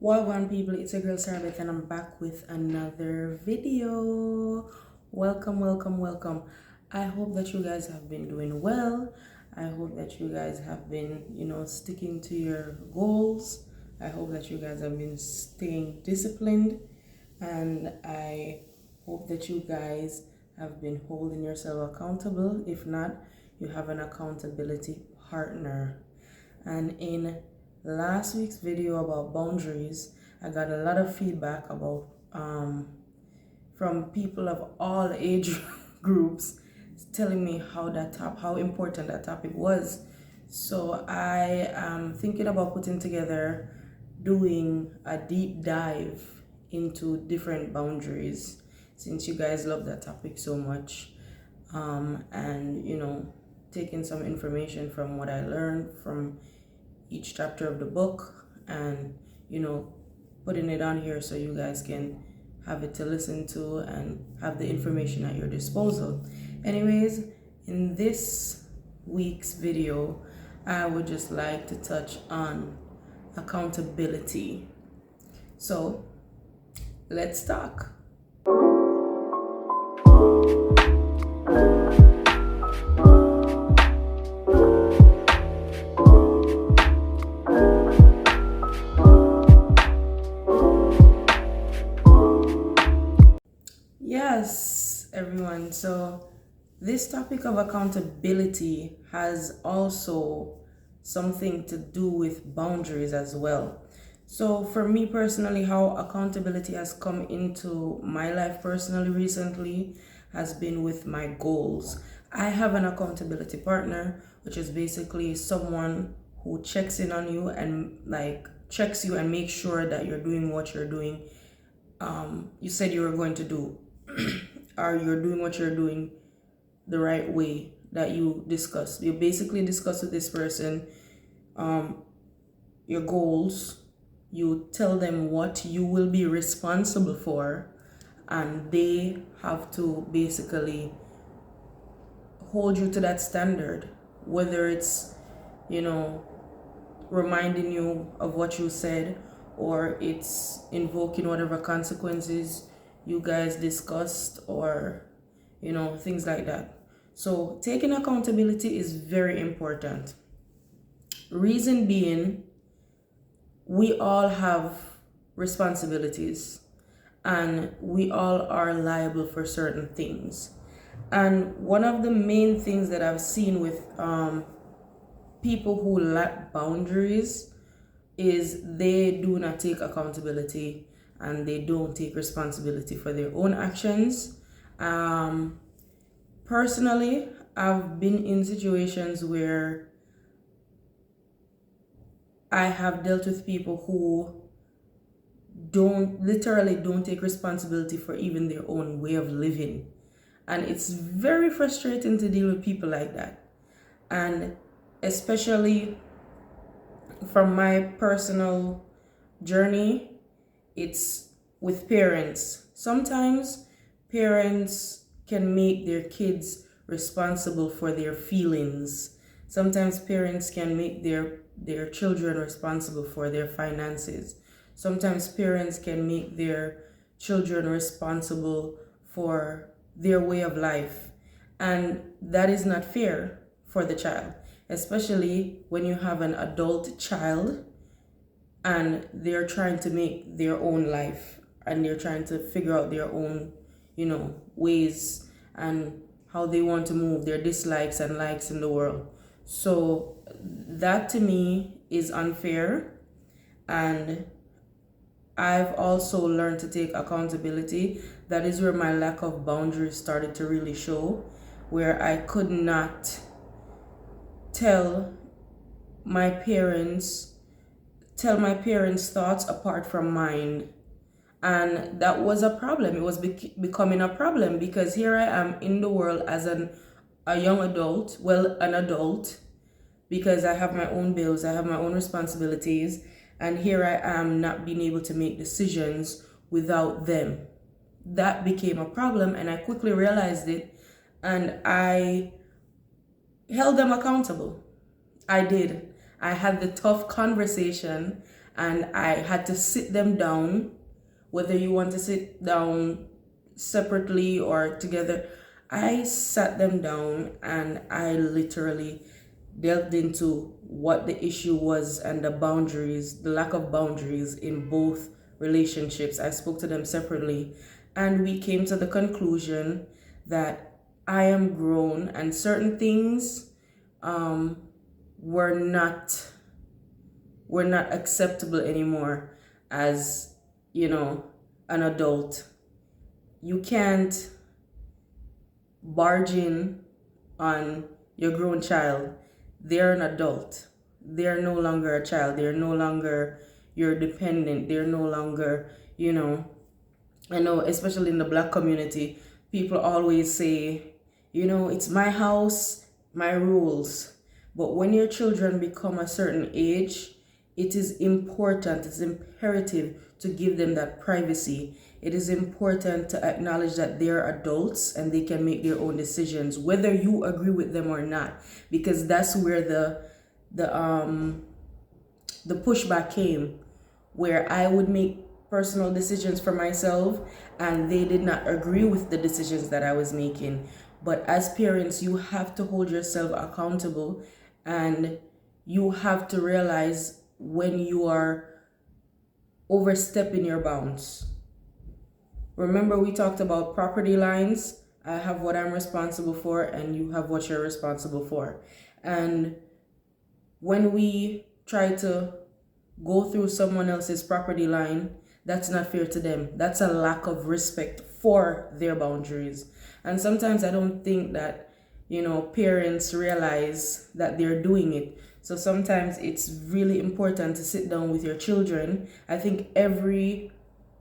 Welcome people, it's your girl Sarbeth and I'm back with another video. Welcome. I hope that you guys have been doing well. I hope that you guys have been, sticking to your goals. I hope that you guys have been staying disciplined, and I hope that you guys have been holding yourself accountable. If not, you have an accountability partner. And in last week's video about boundaries, I got a lot of feedback about from people of all age groups telling me how important that topic was. So I am thinking about putting together doing a deep dive into different boundaries, since you guys love that topic so much, and taking some information from what I learned from each chapter of the book, and putting it on here so you guys can have it to listen to and have the information at your disposal. Anyways, in this week's video, I would just like to touch on accountability. So let's talk. Yes, everyone. So this topic of accountability has also something to do with boundaries as well. So for me personally, how accountability has come into my life personally recently has been with my goals. I have an accountability partner, which is basically someone who checks in on you and checks you and makes sure that you're doing what you're doing. You said you were going to do, or you're doing what you're doing the right way that you discuss. You basically discuss with this person your goals. You tell them what you will be responsible for, and they have to basically hold you to that standard, whether it's reminding you of what you said, or it's invoking whatever consequences you guys discussed, or things like that. So taking accountability is very important. Reason being, we all have responsibilities and we all are liable for certain things. And one of the main things that I've seen with people who lack boundaries is they do not take accountability and they don't take responsibility for their own actions. Personally, I've been in situations where I have dealt with people who don't take responsibility for even their own way of living. And it's very frustrating to deal with people like that. And especially from my personal journey, it's with parents. Sometimes parents can make their kids responsible for their feelings. Sometimes parents can make their children responsible for their finances. Sometimes parents can make their children responsible for their way of life. And that is not fair for the child, especially when you have an adult child and they're trying to make their own life and they're trying to figure out their own, ways and how they want to move, their dislikes and likes in the world. So that to me is unfair, and I've also learned to take accountability. That is where my lack of boundaries started to really show, where I could not tell my parents thoughts apart from mine. And that was a problem. It was becoming a problem, because here I am in the world as a young adult, an adult, because I have my own bills, I have my own responsibilities, and here I am not being able to make decisions without them. That became a problem, and I quickly realized it, and I held them accountable. I did. I had the tough conversation and I had to sit them down, whether you want to sit down separately or together. I sat them down and I literally delved into what the issue was and the boundaries, the lack of boundaries in both relationships. I spoke to them separately, and we came to the conclusion that I am grown and certain things were not acceptable anymore as, an adult. You can't barge in on your grown child. They're an adult. They're no longer a child. They're no longer your dependent. They're no longer, I know, especially in the Black community, people always say, it's my house, my rules. But when your children become a certain age, it is important, it's imperative to give them that privacy. It is important to acknowledge that they're adults and they can make their own decisions, whether you agree with them or not, because that's where the pushback came, where I would make personal decisions for myself and they did not agree with the decisions that I was making. But as parents, you have to hold yourself accountable, and you have to realize when you are overstepping your bounds. Remember, we talked about property lines. I have what I'm responsible for and you have what you're responsible for. And when we try to go through someone else's property line, that's not fair to them. That's a lack of respect for their boundaries. And sometimes I don't think that, parents realize that they're doing it. So sometimes it's really important to sit down with your children. I think every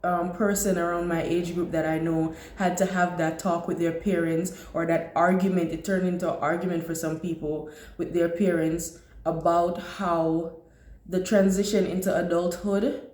person around my age group that I know had to have that talk with their parents, or that argument. It turned into an argument for some people with their parents about how the transition into adulthood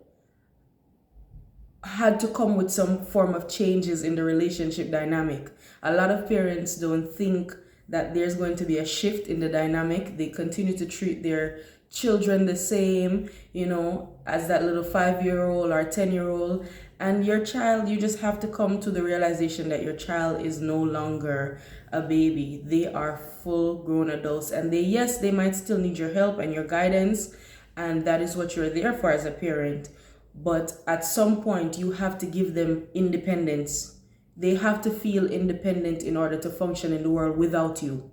had to come with some form of changes in the relationship dynamic. A lot of parents don't think that there's going to be a shift in the dynamic. They continue to treat their children the same, as that little 5-year-old or 10-year-old. And your child, you just have to come to the realization that your child is no longer a baby. They are full grown adults, and they might still need your help and your guidance, and that is what you're there for as a parent. But at some point, you have to give them independence. They have to feel independent in order to function in the world without you.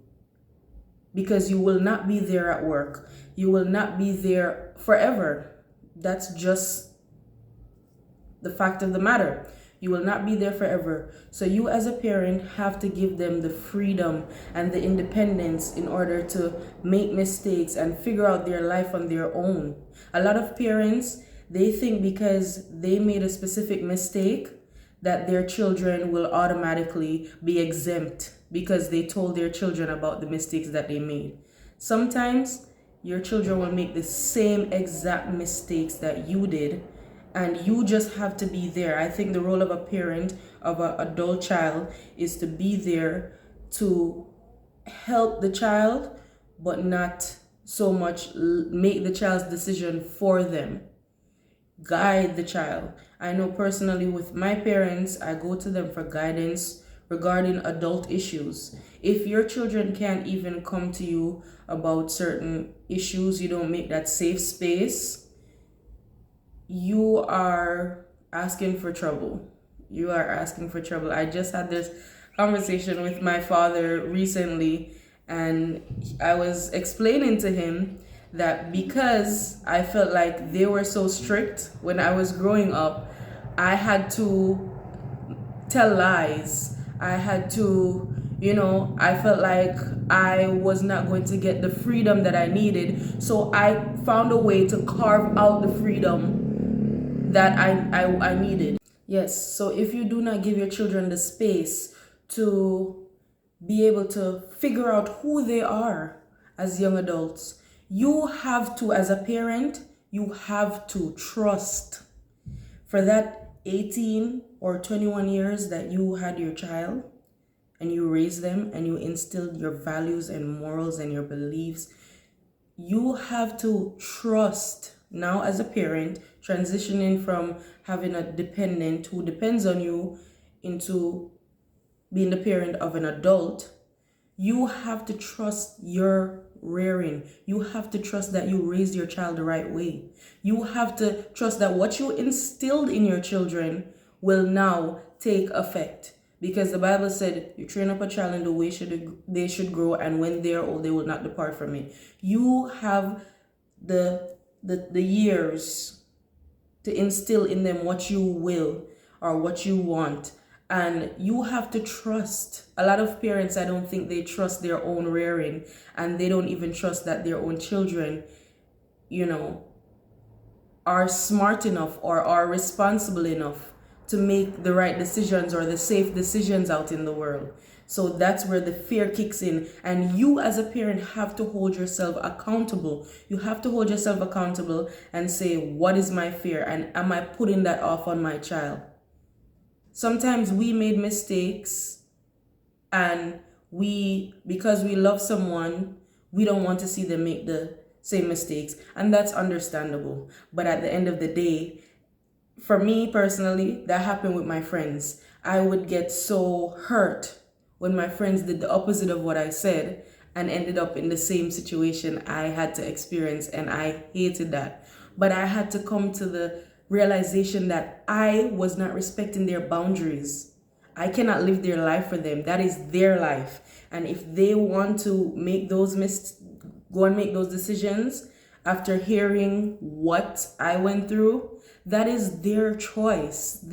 Because you will not be there at work. You will not be there forever. That's just the fact of the matter. You will not be there forever. So you as a parent have to give them the freedom and the independence in order to make mistakes and figure out their life on their own. A lot of parents, they think because they made a specific mistake that their children will automatically be exempt because they told their children about the mistakes that they made. Sometimes your children will make the same exact mistakes that you did, and you just have to be there. I think the role of a parent of an adult child is to be there to help the child, but not so much make the child's decision for them. Guide the child. I know personally with my parents, I go to them for guidance regarding adult issues. If your children can't even come to you about certain issues, you don't make that safe space, you are asking for trouble. You are asking for trouble. I just had this conversation with my father recently, and I was explaining to him that because I felt like they were so strict when I was growing up, I had to tell lies. I had to, I felt like I was not going to get the freedom that I needed. So I found a way to carve out the freedom that I needed. Yes, so if you do not give your children the space to be able to figure out who they are as young adults, you have to, as a parent, you have to trust for that 18 or 21 years that you had your child and you raised them and you instilled your values and morals and your beliefs. You have to trust now as a parent, transitioning from having a dependent who depends on you into being the parent of an adult, you have to trust your rearing. You have to trust that you raised your child the right way. You have to trust that what you instilled in your children will now take effect. Because the Bible said, you train up a child in the way they should grow, and when they are old, they will not depart from it. You have the years to instill in them what you will or what you want. And you have to trust. A lot of parents, I don't think they trust their own rearing, and they don't even trust that their own children, are smart enough or are responsible enough to make the right decisions or the safe decisions out in the world. So that's where the fear kicks in. And you as a parent have to hold yourself accountable. You have to hold yourself accountable and say, what is my fear? And am I putting that off on my child? Sometimes we made mistakes, and because we love someone, we don't want to see them make the same mistakes. And that's understandable. But at the end of the day, for me personally, that happened with my friends. I would get so hurt when my friends did the opposite of what I said and ended up in the same situation I had to experience, and I hated that. But I had to come to the realization that I was not respecting their boundaries. I cannot live their life for them. That is their life. And if they want to make go and make those decisions after hearing what I went through, that is their choice.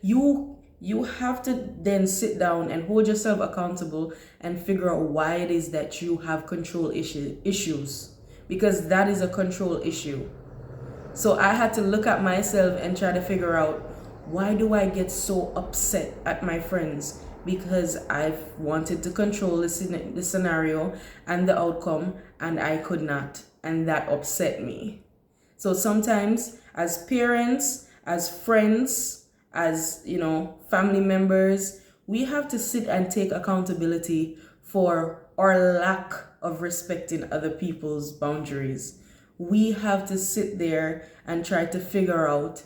You have to then sit down and hold yourself accountable and figure out why it is that you have control issues, because that is a control issue. So I had to look at myself and try to figure out, why do I get so upset at my friends? Because I've wanted to control the scenario and the outcome, and I could not. And that upset me. So sometimes as parents, as friends, as, family members, we have to sit and take accountability for our lack of respecting other people's boundaries. We have to sit there and try to figure out,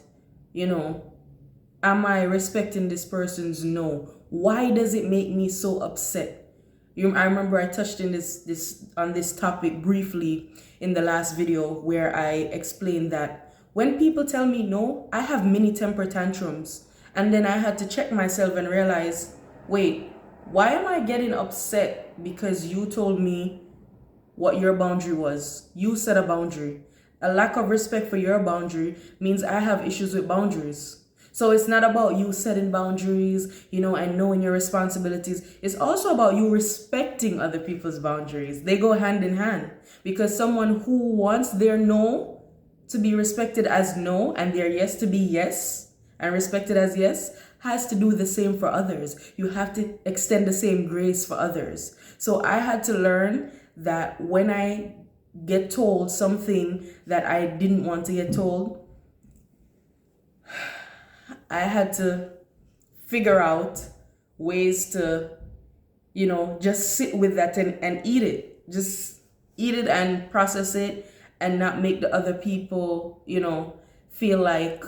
am I respecting this person's no? Why does it make me so upset? I remember I touched on this topic briefly in the last video, where I explained that when people tell me no, I have mini temper tantrums. And then I had to check myself and realize, wait, why am I getting upset because you told me what your boundary was? You set a boundary. A lack of respect for your boundary means I have issues with boundaries. So it's not about you setting boundaries, and knowing your responsibilities. It's also about you respecting other people's boundaries. They go hand in hand, because someone who wants their no to be respected as no and their yes to be yes and respected as yes has to do the same for others. You have to extend the same grace for others. So I had to learn that when I get told something that I didn't want to get told, I had to figure out ways to, just sit with that and eat it. Just eat it and process it, and not make the other people, feel like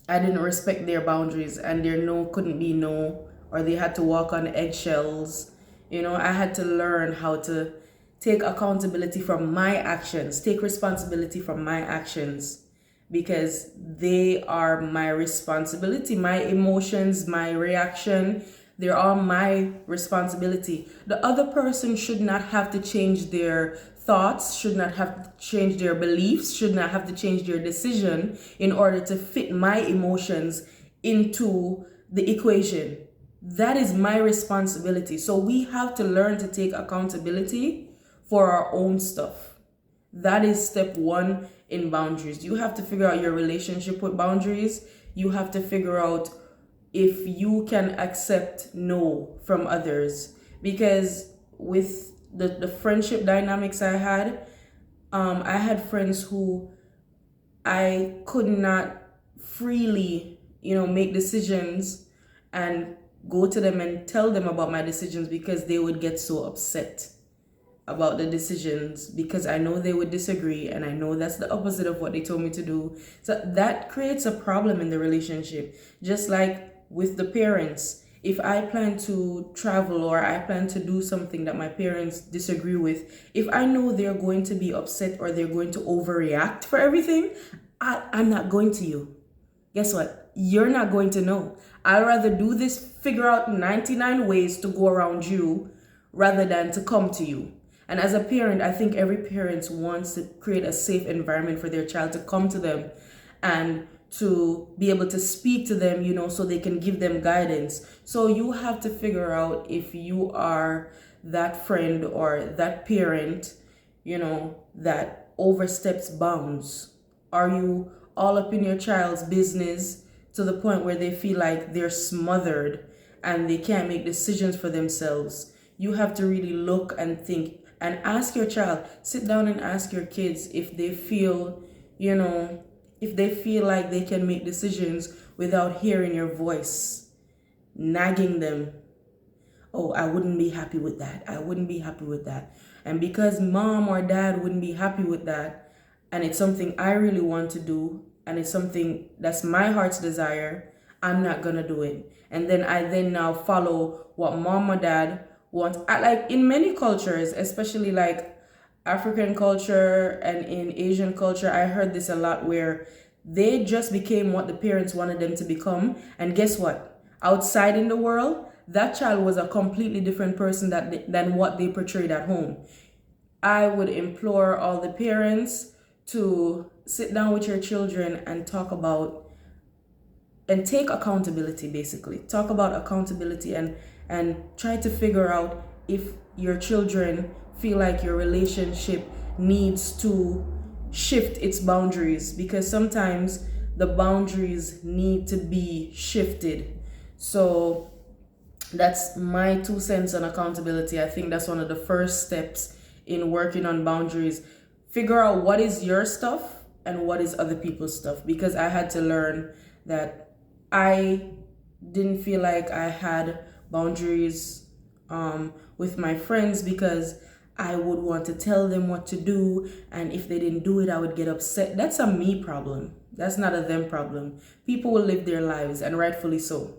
I didn't respect their boundaries and their no couldn't be no, or they had to walk on eggshells. I had to learn how to take accountability from my actions, take responsibility from my actions, because they are my responsibility. My emotions, my reaction, they're all my responsibility. The other person should not have to change their thoughts, should not have to change their beliefs, should not have to change their decision in order to fit my emotions into the equation. That is my responsibility. So we have to learn to take accountability for our own stuff. That is step one in boundaries. You have to figure out your relationship with boundaries. You have to figure out if you can accept no from others. Because with the friendship dynamics I had friends who I could not freely, make decisions and go to them and tell them about my decisions, because they would get so upset. about the decisions because I know they would disagree and I know that's the opposite of what they told me to do. So that creates a problem in the relationship. Just like with the parents, if I plan to travel or I plan to do something that my parents disagree with, if I know they're going to be upset or they're going to overreact for everything, I'm not going to you. Guess what? You're not going to know. I'd rather do this, figure out 99 ways to go around you rather than to come to you. And as a parent, I think every parent wants to create a safe environment for their child to come to them and to be able to speak to them, so they can give them guidance. So you have to figure out if you are that friend or that parent, that oversteps bounds. Are you all up in your child's business to the point where they feel like they're smothered and they can't make decisions for themselves? You have to really look and think and ask your child, sit down and ask your kids if they feel, if they feel like they can make decisions without hearing your voice, nagging them. Oh, I wouldn't be happy with that. I wouldn't be happy with that. And because mom or dad wouldn't be happy with that, and it's something I really want to do, and it's something that's my heart's desire, I'm not gonna do it. And then I now follow what mom or dad want. Like in many cultures, especially like African culture and in Asian culture, I heard this a lot where they just became what the parents wanted them to become. And guess what? Outside in the world, that child was a completely different person than what they portrayed at home. I would implore all the parents to sit down with your children and talk about and take accountability, basically. Talk about accountability and try to figure out if your children feel like your relationship needs to shift its boundaries, because sometimes the boundaries need to be shifted. So that's my 2 cents on accountability. I think that's one of the first steps in working on boundaries. Figure out what is your stuff and what is other people's stuff, because I had to learn that I didn't feel like I had boundaries with my friends because I would want to tell them what to do, and if they didn't do it, I would get upset. That's a me problem. That's not a them problem. People will live their lives, and rightfully so.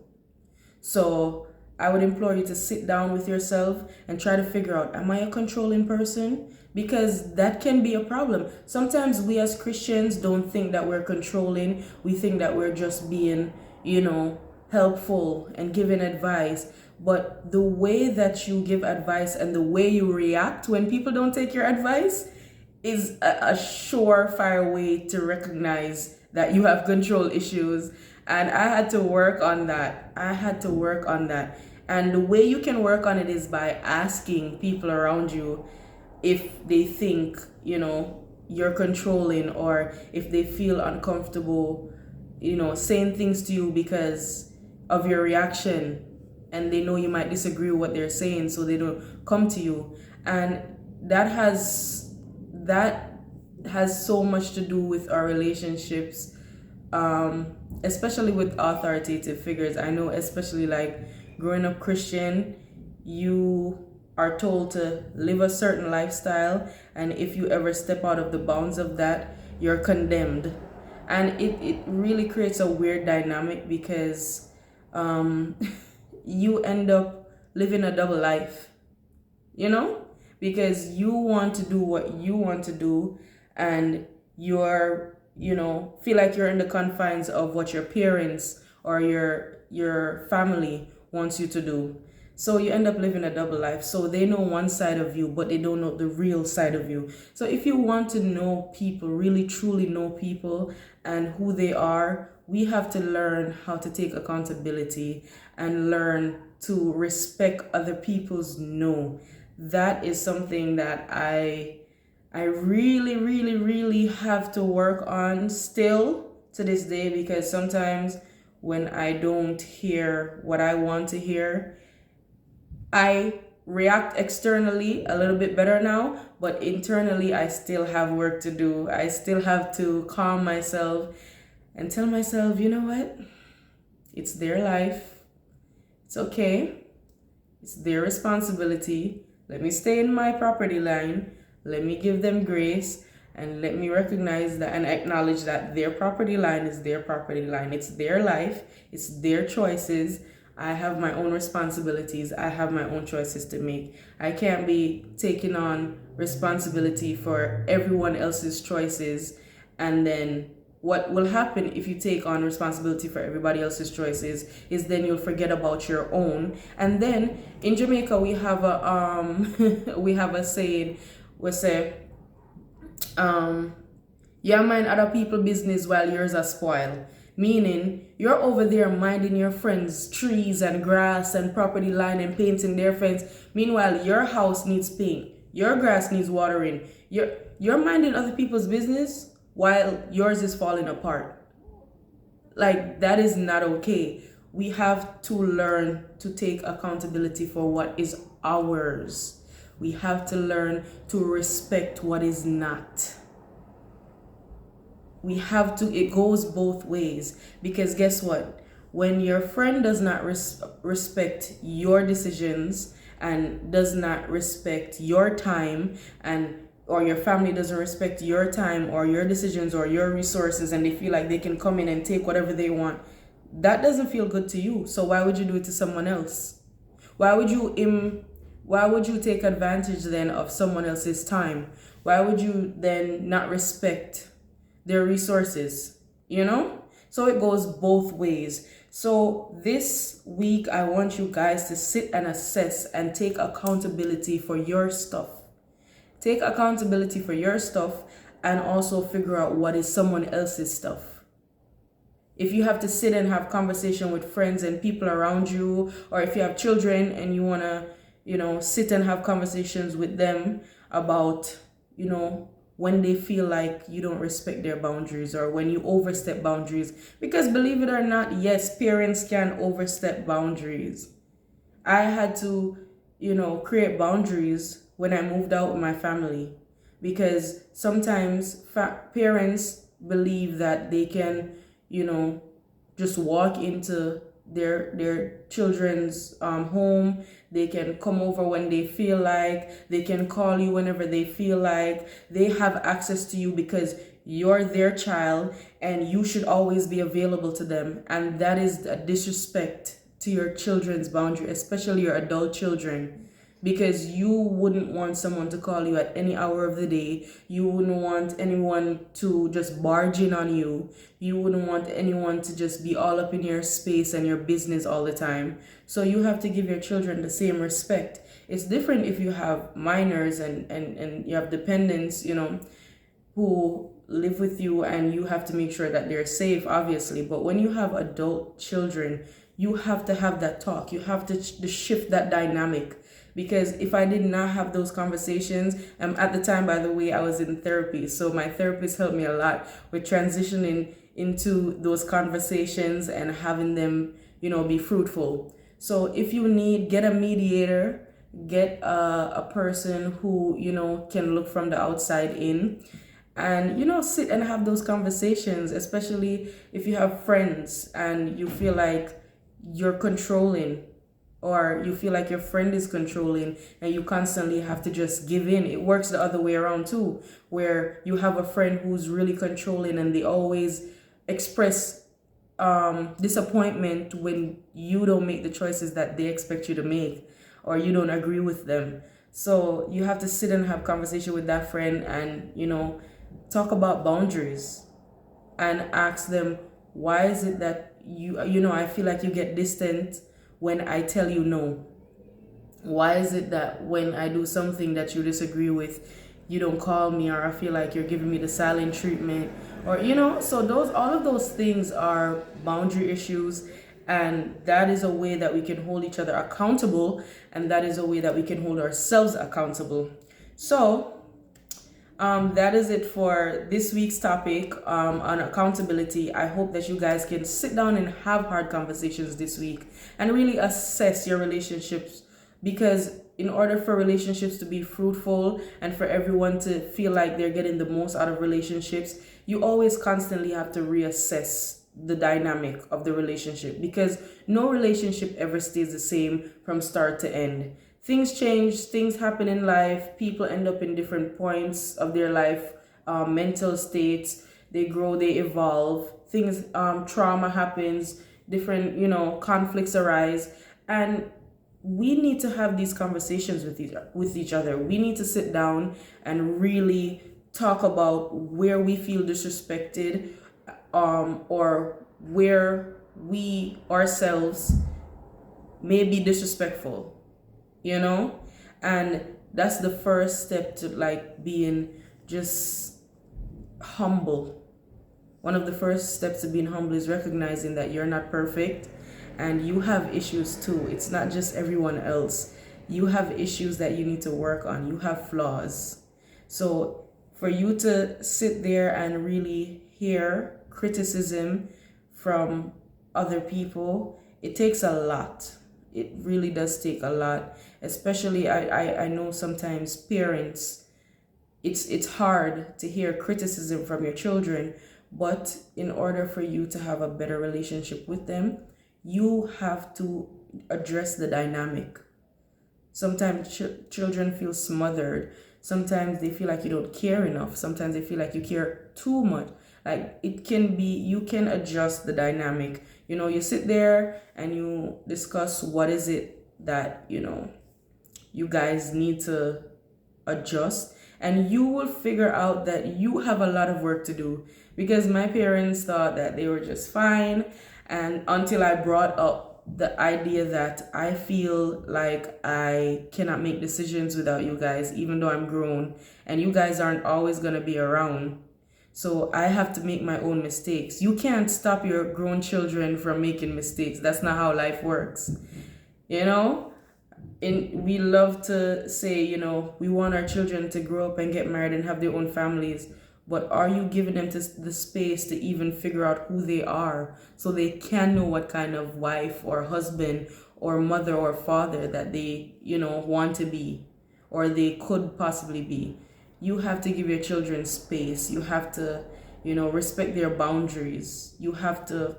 So I would implore you to sit down with yourself and try to figure out, am I a controlling person? Because that can be a problem. Sometimes we as Christians don't think that we're controlling. We think that we're just being, helpful and giving advice. But the way that you give advice and the way you react when people don't take your advice is a surefire way to recognize that you have control issues. And I had to work on that. And the way you can work on it is by asking people around you if they think, you're controlling, or if they feel uncomfortable, saying things to you because of your reaction, and they know you might disagree with what they're saying, so they don't come to you. And that has so much to do with our relationships, especially with authoritative figures. I know, especially like growing up Christian, you are told to live a certain lifestyle, and if you ever step out of the bounds of that, you're condemned. And it really creates a weird dynamic because you end up living a double life, because you want to do what you want to do, and you're, feel like you're in the confines of what your parents or your family wants you to do. So you end up living a double life. So they know one side of you, but they don't know the real side of you. So if you want to know people, really truly know people and who they are, we have to learn how to take accountability and learn to respect other people's no. That is something that I really, really, really have to work on still to this day, because sometimes when I don't hear what I want to hear, I react externally a little bit better now, but internally I still have work to do. I still have to calm myself and tell myself, you know what? It's their life. It's okay. It's their responsibility. Let me stay in my property line. Let me give them grace, and let me recognize that and acknowledge that their property line is their property line. It's their life, it's their choices. I have my own responsibilities. I have my own choices to make. I can't be taking on responsibility for everyone else's choices. And then what will happen if you take on responsibility for everybody else's choices is then you'll forget about your own. And then in Jamaica we have a we have a saying, we say, you mind other people's business while yours are spoiled. Meaning, you're over there minding your friends' trees and grass and property line and painting their fence. Meanwhile, your house needs paint. Your grass needs watering. You're minding other people's business while yours is falling apart. Like, that is not okay. We have to learn to take accountability for what is ours. We have to learn to respect what is not. We have to, it goes both ways, because guess what? When your friend does not respect your decisions and does not respect your time, and or your family doesn't respect your time or your decisions or your resources, and they feel like they can come in and take whatever they want, that doesn't feel good to you. So why would you do it to someone else? Why would you take advantage then of someone else's time? Why would you then not respect their resources? You know? So it goes both ways. So this week, I want you guys to sit and assess and take accountability for your stuff. Take accountability for your stuff, and also figure out what is someone else's stuff. If you have to sit and have conversation with friends and people around you, or if you have children and you want to, sit and have conversations with them about, when they feel like you don't respect their boundaries or when you overstep boundaries. Because believe it or not, yes, parents can overstep boundaries. I had to, create boundaries when I moved out with my family, because sometimes parents believe that they can, just walk into their children's home. They can come over when they feel like. They can call you whenever they feel like. They have access to you because you're their child and you should always be available to them. And that is a disrespect to your children's boundary, especially your adult children. Because you wouldn't want someone to call you at any hour of the day. You wouldn't want anyone to just barge in on you. You wouldn't want anyone to just be all up in your space and your business all the time. So you have to give your children the same respect. It's different if you have minors and you have dependents, who live with you, and you have to make sure that they're safe, obviously. But when you have adult children, you have to have that talk. You have to shift that dynamic. Because if I did not have those conversations, at the time, by the way, I was in therapy. So my therapist helped me a lot with transitioning into those conversations and having them, be fruitful. So if you need, get a mediator, get a person who, can look from the outside in, and, sit and have those conversations, especially if you have friends and you feel like you're controlling, or you feel like your friend is controlling and you constantly have to just give in. It works the other way around too, where you have a friend who's really controlling and they always express disappointment when you don't make the choices that they expect you to make, or you don't agree with them. So you have to sit and have conversation with that friend and, talk about boundaries and ask them, why is it that I feel like you get distant when I tell you no? Why is it that when I do something that you disagree with, you don't call me, or I feel like you're giving me the silent treatment, or so all of those things are boundary issues, and that is a way that we can hold each other accountable, and that is a way that we can hold ourselves accountable. So that is it for this week's topic on accountability. I hope that you guys can sit down and have hard conversations this week and really assess your relationships, because in order for relationships to be fruitful and for everyone to feel like they're getting the most out of relationships, you always constantly have to reassess the dynamic of the relationship, because no relationship ever stays the same from start to end. things change, things happen in life, people end up in different points of their life, mental states, they grow, they evolve, things, trauma happens, different, conflicts arise, and we need to have these conversations with each other. We need to sit down and really talk about where we feel disrespected, or where we ourselves may be disrespectful, and that's the first step to like being just humble. One of the first steps to being humble is recognizing that you're not perfect and you have issues too. It's not just everyone else. You have issues that you need to work on. You have flaws. So for you to sit there and really hear criticism from other people, it takes a lot. It really does take a lot. Especially I know sometimes parents, it's hard to hear criticism from your children, but in order for you to have a better relationship with them, you have to address the dynamic. Sometimes children feel smothered. Sometimes they feel like you don't care enough. Sometimes they feel like you care too much. Like it can be, you can adjust the dynamic. You sit there and you discuss what is it that, you guys need to adjust, and you will figure out that you have a lot of work to do, because my parents thought that they were just fine, and until I brought up the idea that I feel like I cannot make decisions without you guys, even though I'm grown and you guys aren't always going to be around. So I have to make my own mistakes. You can't stop your grown children from making mistakes. That's not how life works. And we love to say, we want our children to grow up and get married and have their own families. But are you giving them the space to even figure out who they are so they can know what kind of wife or husband or mother or father that they, want to be or they could possibly be? You have to give your children space. You have to, respect their boundaries. You have to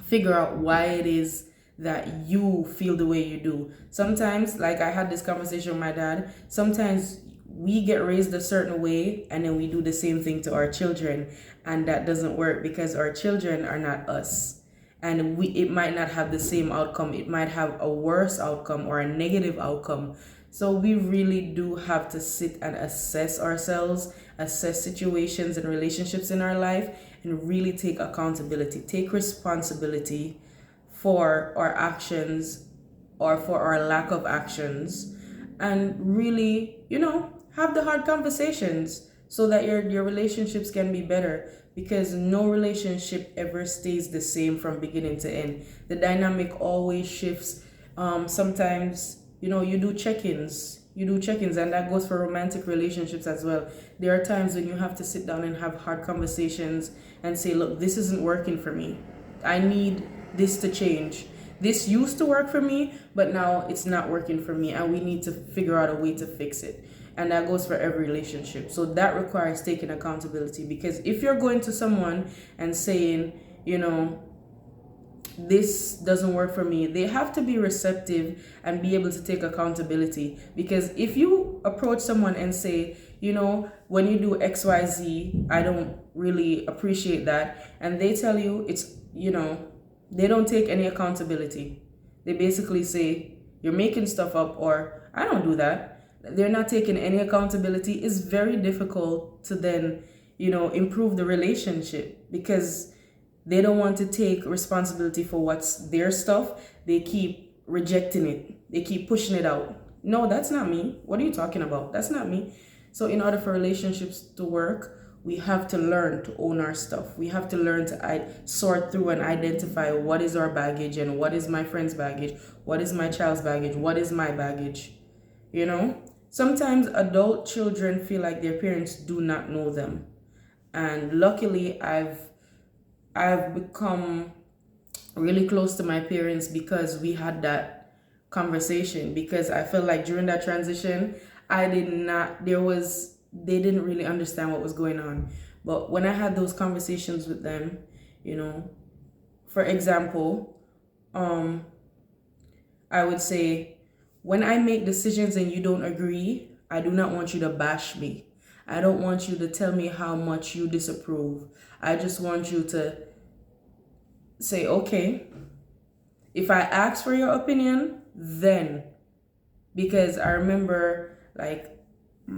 figure out why it is that you feel the way you do. Sometimes, like I had this conversation with my dad, sometimes we get raised a certain way and then we do the same thing to our children, and that doesn't work because our children are not us, and it might not have the same outcome. It might have a worse outcome or a negative outcome. So we really do have to sit and assess ourselves, assess situations and relationships in our life, and really take accountability, take responsibility for our actions or for our lack of actions, and really, have the hard conversations so that your relationships can be better, because no relationship ever stays the same from beginning to end. The dynamic always shifts. Sometimes, you do check-ins, and that goes for romantic relationships as well. There are times when you have to sit down and have hard conversations and say, look, this isn't working for me. I need this to change. This used to work for me, but now it's not working for me, and we need to figure out a way to fix it. And that goes for every relationship. So that requires taking accountability, because if you're going to someone and saying, this doesn't work for me, they have to be receptive and be able to take accountability. Because if you approach someone and say, when you do XYZ, I don't really appreciate that, and they tell you it's, they don't take any accountability. They basically say, you're making stuff up, or I don't do that. They're not taking any accountability. It's very difficult to then, improve the relationship, because they don't want to take responsibility for what's their stuff. They keep rejecting it. They keep pushing it out. No, that's not me. What are you talking about? That's not me. So in order for relationships to work, we have to learn to own our stuff. We have to learn to sort through and identify what is our baggage and what is my friend's baggage, what is my child's baggage, what is my baggage. Sometimes adult children feel like their parents do not know them. And luckily, I've become really close to my parents because we had that conversation, because I felt like during that transition, they didn't really understand what was going on. But when I had those conversations with them, for example, I would say, when I make decisions and you don't agree, I do not want you to bash me. I don't want you to tell me how much you disapprove. I just want you to say, okay, if I ask for your opinion, then, because I remember like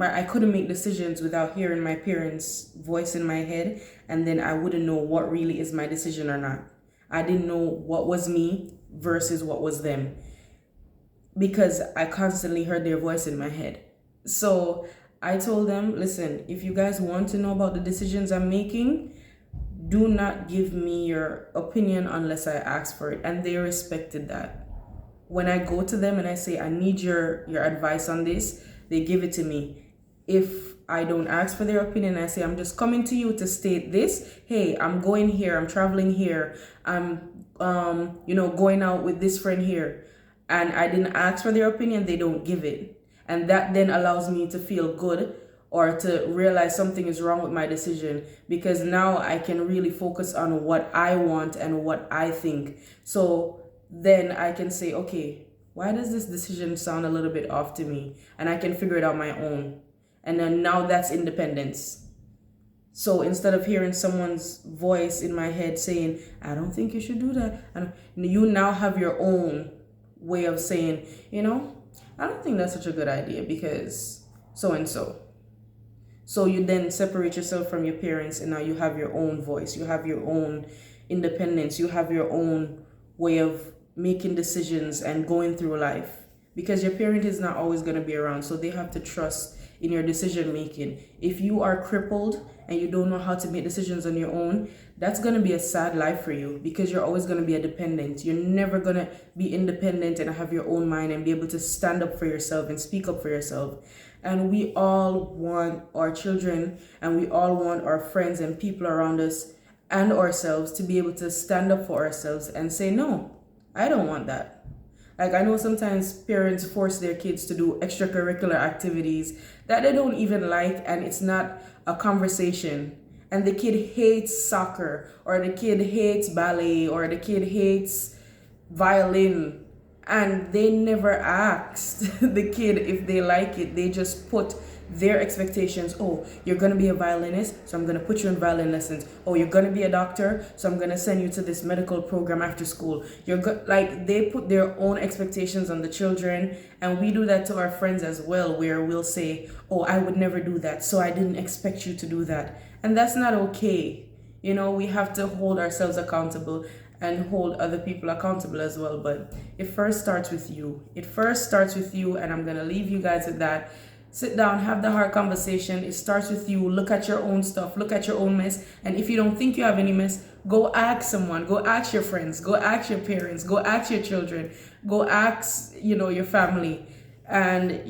I couldn't make decisions without hearing my parents' voice in my head, and then I wouldn't know what really is my decision or not. I didn't know what was me versus what was them, because I constantly heard their voice in my head. So I told them, listen, if you guys want to know about the decisions I'm making, do not give me your opinion unless I ask for it. And they respected that. When I go to them and I say, I need your advice on this, they give it to me. If I don't ask for their opinion, I say, I'm just coming to you to state this. Hey, I'm going here, I'm traveling here, I'm going out with this friend here, and I didn't ask for their opinion, they don't give it. And that then allows me to feel good, or to realize something is wrong with my decision, because now I can really focus on what I want and what I think. So then I can say, okay, why does this decision sound a little bit off to me? And I can figure it out my own. And then now that's independence. So instead of hearing someone's voice in my head saying, I don't think you should do that, and you now have your own way of saying, I don't think that's such a good idea because so and so. So you then separate yourself from your parents, and now you have your own voice. You have your own independence. You have your own way of making decisions and going through life, because your parent is not always going to be around. So they have to trust in your decision making. If you are crippled and you don't know how to make decisions on your own, that's going to be a sad life for you, because you're always going to be a dependent. You're never going to be independent and have your own mind and be able to stand up for yourself and speak up for yourself. And we all want our children, and we all want our friends and people around us and ourselves to be able to stand up for ourselves and say, no, I don't want that. Like, I know sometimes parents force their kids to do extracurricular activities that they don't even like, and it's not a conversation. And the kid hates soccer, or the kid hates ballet, or the kid hates violin, and they never asked the kid if they like it. They just put their expectations. Oh, you're going to be a violinist, so I'm going to put you in violin lessons. Oh, you're going to be a doctor, so I'm going to send you to this medical program after school. They put their own expectations on the children, and we do that to our friends as well, where we'll say, oh, I would never do that, so I didn't expect you to do that. And that's not okay. We have to hold ourselves accountable and hold other people accountable as well. But it first starts with you. And I'm going to leave you guys with that. Sit down, have the hard conversation. It starts with you. Look at your own stuff. Look at your own mess. And if you don't think you have any mess, go ask someone. Go ask your friends. Go ask your parents. Go ask your children. Go ask, your family. And,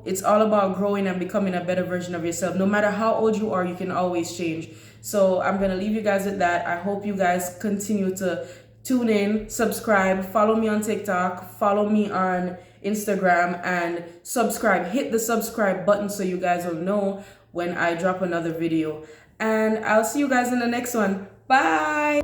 it's all about growing and becoming a better version of yourself. No matter how old you are, you can always change. So I'm going to leave you guys with that. I hope you guys continue to tune in, subscribe, follow me on TikTok, follow me on Instagram, and subscribe. Hit the subscribe button so you guys will know when I drop another video. And I'll see you guys in the next one. Bye!